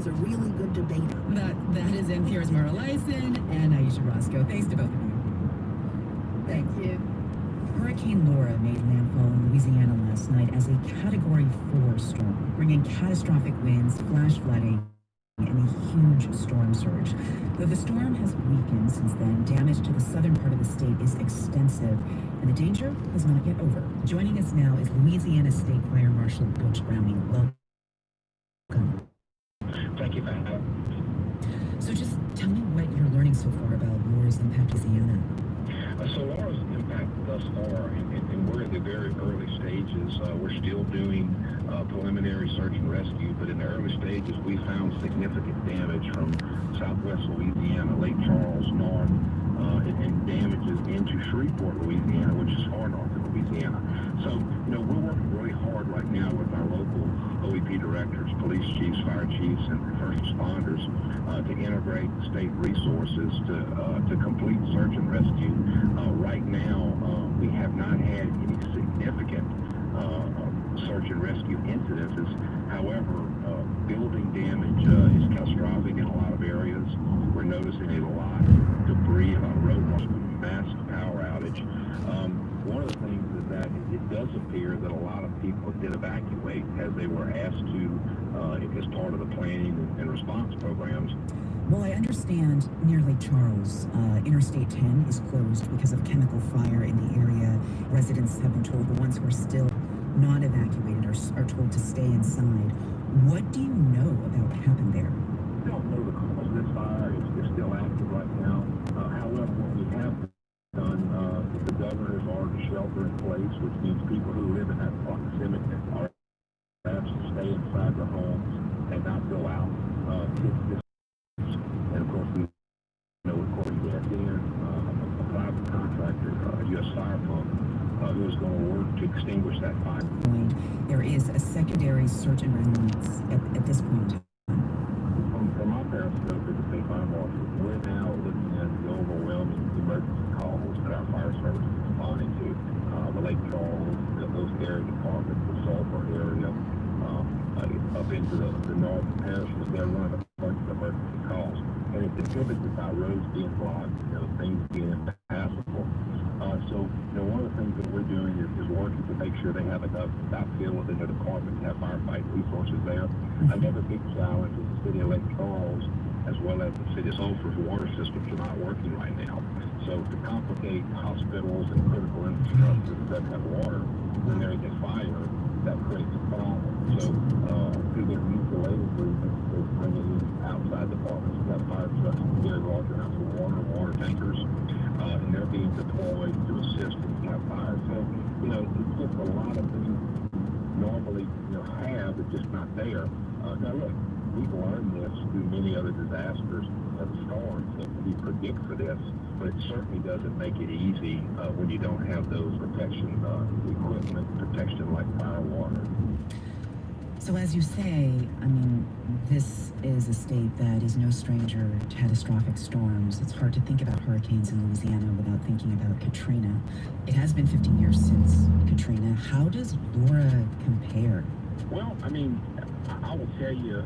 is a really good debater. That is NPR's Mara Lyson and Aisha Roscoe. Thanks to both of you. Thank you. Hurricane Laura made landfall in Louisiana last night as a Category 4 storm, bringing catastrophic winds, flash flooding, and a huge storm surge. Though the storm has weakened since then, damage to the southern part of the state is extensive, and the danger is not yet over. Joining us now is Louisiana State Fire Marshal Butch Browning. Welcome. Thank you for having me. So just tell me what you're learning so far about Laura's impact in Louisiana. So Laura's impact thus far, and we're in the very early stages. We're still doing preliminary search and rescue, but in the early stages, we found significant damage from southwest Louisiana, Lake Charles north, and damages into Shreveport, Louisiana, which is far north of Louisiana. So, we're working really hard right now with our local OEP directors, police chiefs, fire chiefs, and first responders to integrate state resources to complete search and rescue. Right now, we have not had any significant search and rescue incidences. However, building damage is catastrophic in a lot of areas. We're noticing a lot of debris, a lot of road washes, massive power outage. One of the things is that it does appear that a lot of people did evacuate as they were asked to as part of the planning and response programs. Well, I understand near Lake Charles, Interstate 10 is closed because of chemical fire in the area. Residents have been told, the ones who are still not evacuated are told to stay inside. What do you know about what happened there? We don't know the cause of this fire. It's still active right now. However, what we have done, the governor has ordered a shelter in place, which means people who live in that proximity are asked to stay inside their homes and not go out. And of course, we know according to that dinner, a private contractor, U.S. Fire Pump, who is going to work to extinguish that fire. There is a secondary search and rescue at this point. From my periscope as a state fire marshal, we're now looking at the overwhelming emergency calls that our fire service is responding to. The Lake Charles, those area departments, the Sulphur area, up into the north parishes, they're running a bunch of emergency calls. And it's inhibited by roads being blocked, things being impassable. So, one of the things that we're doing is working to make sure they have enough outfield within their department to have firefighting resources there. Another big challenge is the city of Lake Charles, as well as the city of Sulphur's water systems are not working right now. So to complicate hospitals and critical infrastructure that doesn't have water, when there is a fire, that creates a problem. So through their mutual aid agreements, they're bringing in outside departments to have fire trucks to carry large amounts of water tankers, and they're being deployed to assist in that fire. So, it's just a lot of things normally, have, but just not there. Now look, we've learned this through many other disasters and storms, and we predict for this, but it certainly doesn't make it easy when you don't have those protection equipment, protection like fire water. So as you say, this is a state that is no stranger to catastrophic storms. It's hard to think about hurricanes in Louisiana without thinking about Katrina. It has been 15 years since Katrina. How does Laura compare? Well, I will tell you,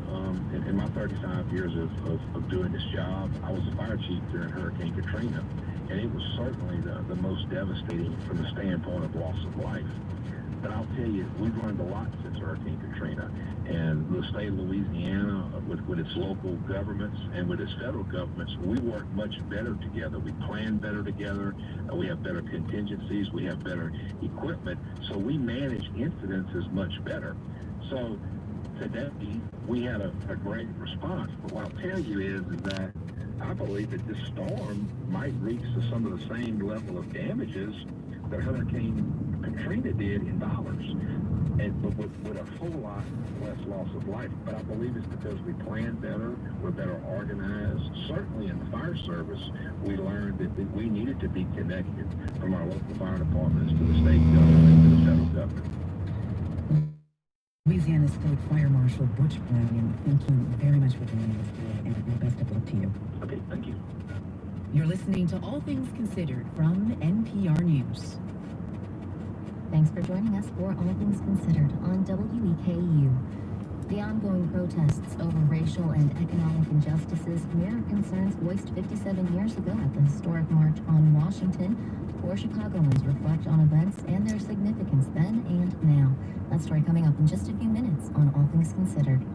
in my 35 years of doing this job, I was a fire chief during Hurricane Katrina, and it was certainly the most devastating from the standpoint of loss of life. But I'll tell you, we've learned a lot since Hurricane Katrina, and the state of Louisiana, with its local governments and with its federal governments, we work much better together. We plan better together. We have better contingencies. We have better equipment. So we manage incidences much better. So today, we had a great response. But what I'll tell you is that I believe that this storm might reach to some of the same level of damages that Hurricane Katrina did in dollars, but with a whole lot less loss of life. But I believe it's because we plan better, we're better organized. Certainly in the fire service, we learned that we needed to be connected from our local fire departments to the state government, to the federal government. Louisiana State Fire Marshal Butch Browning, thank you very much for joining us today, and best of luck to you. Okay, thank you. You're listening to All Things Considered from NPR News. Thanks for joining us for All Things Considered on WEKU. The ongoing protests over racial and economic injustices mirror concerns voiced 57 years ago at the historic March on Washington. Four Chicagoans reflect on events and their significance then and now. That story coming up in just a few minutes on All Things Considered.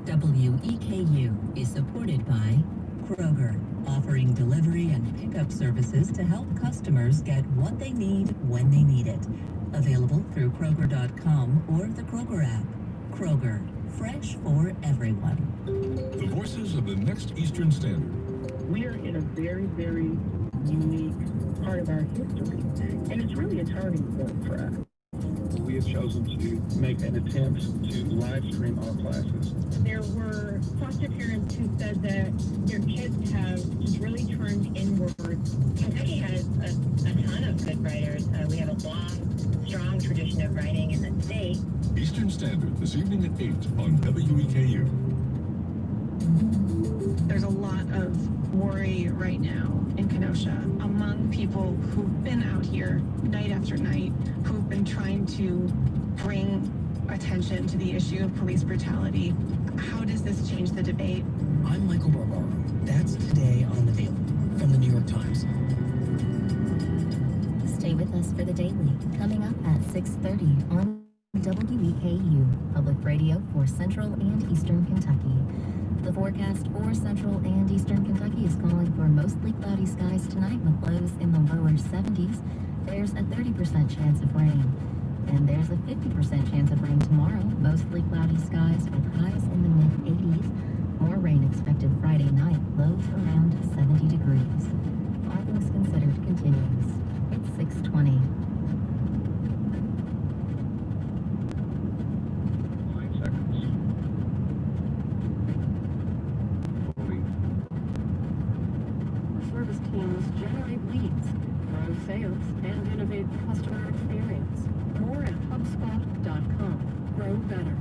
WEKU is supported by Kroger, offering delivery and pickup services to help customers get what they need when they need it. Available through Kroger.com or the Kroger app. Kroger, fresh for everyone. The voices of the next Eastern Standard. We are in a very, very unique part of our history, and it's really a turning point for us. We have chosen to make an attempt to live stream our classes. There were foster parents who said that their kids have just really turned inward. Kentucky has a ton of good writers. We have a long, strong tradition of writing in the state. Eastern Standard, this evening at 8 on WEKU. There's a lot of worry right now in Kenosha among people who've been out here night after night, who've been trying to bring attention to the issue of police brutality. How does this change the debate? I'm Michael Barbaro. That's today on The Daily from the New York Times. Stay with us for the daily, coming up at 6:30 on WEKU, public radio for Central and Eastern Kentucky. The forecast for Central and Eastern Kentucky is calling for mostly cloudy skies tonight with lows in the lower 70s. There's a 30% chance of rain. And there's a 50% chance of rain tomorrow. Mostly cloudy skies with highs in the mid-80s. More rain expected Friday night, lows around 70 degrees. All Things Considered continues. It's 6:20. Service teams generate leads, grow sales, and innovate the customer experience. More at HubSpot.com. Grow better.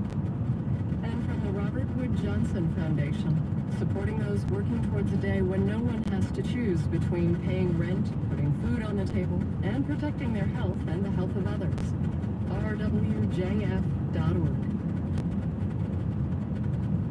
And from the Robert Wood Johnson Foundation, supporting those working towards a day when no one has to choose between paying rent, putting food on the table, and protecting their health and the health of others. rwjf.org.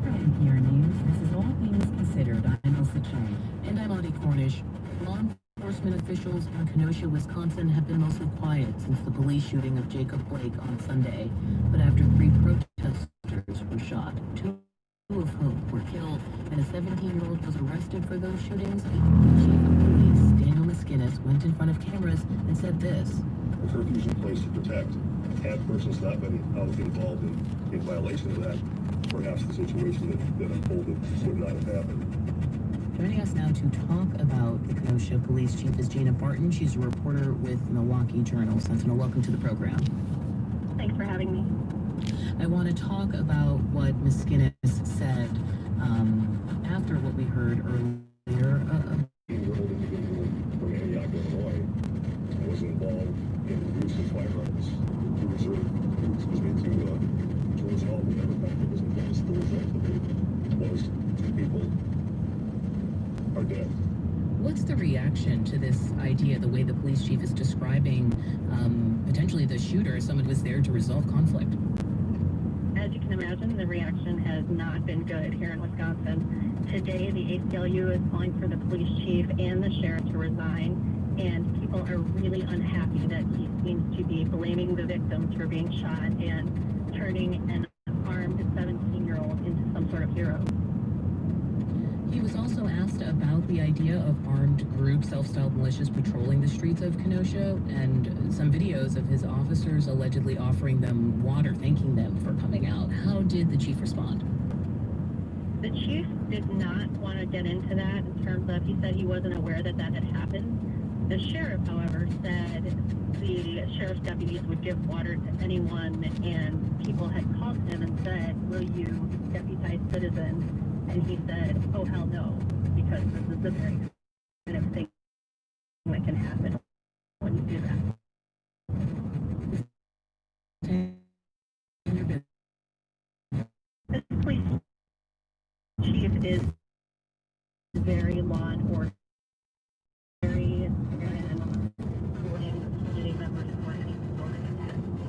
From NPR News, this is All Things Considered. I'm Elsa Chang. And I'm Audie Cornish. Law enforcement officials in Kenosha, Wisconsin have been mostly quiet since the police shooting of Jacob Blake on Sunday. But after 3 protesters were shot, 2 of whom were killed, and a 17-year-old was arrested for those shootings, the chief of police, Daniel Miskinnis, went in front of cameras and said this. The curfew is in place to protect. Had persons not been involved in violation of that, perhaps the situation that unfolded would not have happened. Joining us now to talk about the Kenosha Police Chief is Gina Barton. She's a reporter with Milwaukee Journal Sentinel. Welcome to the program. Thanks for having me. I want to talk about what Ms. Skinnis said after what we heard earlier. An individual from Antioch, Illinois, was involved in the use of firearms to resolve whatever factor was in place. The result of it was 2 people are dead. What's the reaction to this idea, the way the police chief is describing potentially the shooter as someone who was there to resolve conflict? As you can imagine, the reaction has not been good here in Wisconsin. Today, the ACLU is calling for the police chief and the sheriff to resign, and people are really unhappy that he seems to be blaming the victims for being shot and turning an armed 17-year-old into some sort of hero. He was also asked about the idea of armed groups, self-styled militias, patrolling the streets of Kenosha, and some videos of his officers allegedly offering them water, thanking them for coming out. How did the chief respond? The chief did not want to get into that in terms of, he said he wasn't aware that that had happened. The sheriff, however, said the sheriff's deputies would give water to anyone, and people had called him and said, will you deputize citizens? And he said, oh, hell no, because this is the very kind of thing that can happen when you do that. This police chief is very law and order